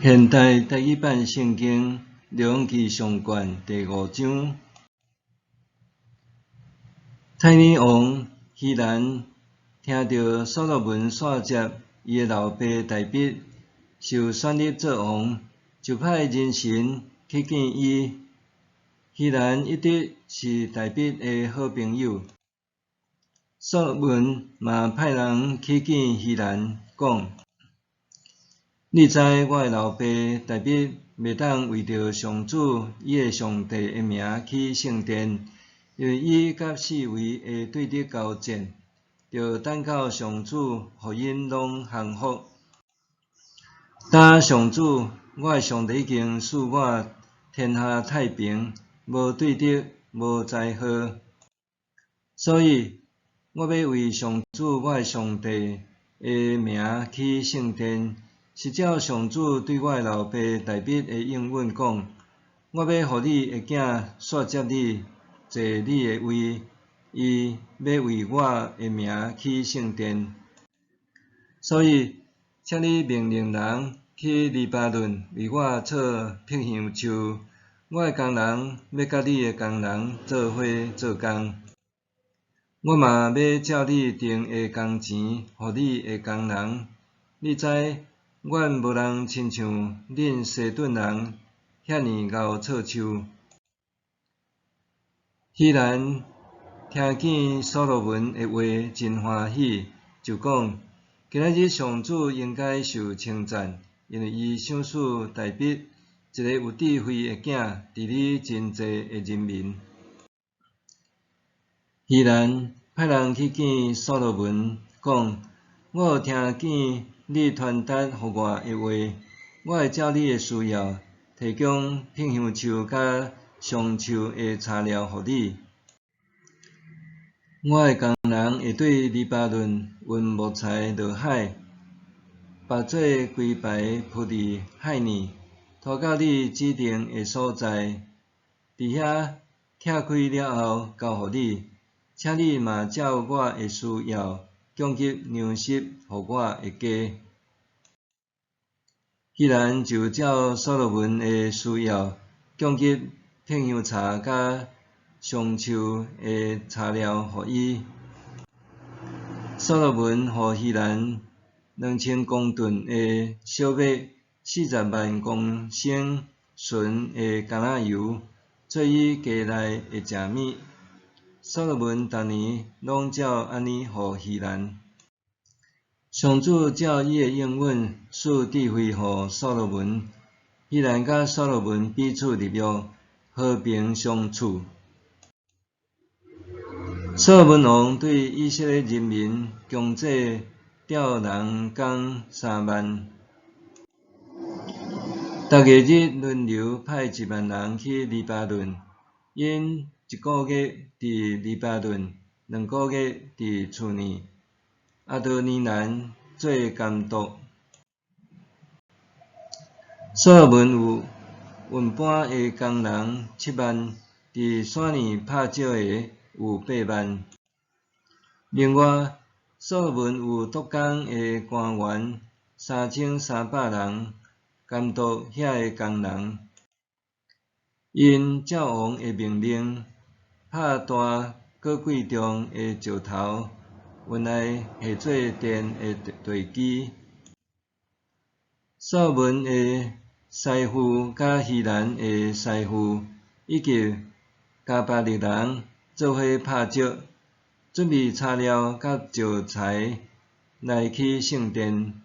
现代第一版圣经列王记上卷第5章。太尼王希兰听到所罗门续接伊的老爸大毕受选立做王，就派人臣去见伊。希兰一直是大毕的好朋友。所罗门嘛派人去见希兰，讲：你知我的老爸大毕袂当为着上主伊的上帝的名去圣殿，因为伊甲四围会对敌交战，着等到上主互因拢降服。但上主，我的上帝已经赐我天下太平，无对敌，无灾祸，所以我要为上主我的上帝的名去圣殿。是照上主对我的老爸大毕的应允讲，我要互你的囝续接你，坐你的位，伊要为我的名去圣殿。所以，请你命令人去黎巴嫩为我造辟香树，我的工人要甲你的工人做伙做工。我嘛要照你定的工钱，互你的工人。你知，阮无人亲像恁西顿人遐尼敖操树。希兰听见所罗门的话，真欢喜，就讲：今仔日上主应该受称赞，因为伊赏赐大毕一个有智慧的囝，治理真济的人民。希兰派人去见所罗门，讲：我有听见你传达互我的话，我会照你的需要，提供辟香树甲香树的材料互你。我的工人会对黎巴嫩运木材落海，把做规排铺伫海面，拖到你指定的所在，伫遐拆开了后交互你。请你嘛照我的需要，供给粮食互我的家。希兰就照所罗门的需要，供给辟香柴甲香树的材料互伊。所罗门互希兰2000公吨的小麦，40万公升纯的橄榄油，做伊家内的食物。所罗门逐年拢照安尼互希兰。上主照伊的应允，赐智慧互所罗门。希兰甲所罗门彼此立约，和平相处。所罗门王对以色列人民强制调人工3万，逐月日轮流派1万人去黎巴嫩，因1个月伫黎巴嫩，2个月伫厝内。阿多尼兰做监督。所罗门有运搬的工人7万，伫山里拍照的有8万。另外，所罗门有督工的官员3300人，监督遐个工人。因照王的命令，拍大搁贵重的石头，运来下做殿的地基。所罗门的师傅甲希兰的师傅，以及加百列人做伙拍石，准备材料甲石材来去圣殿。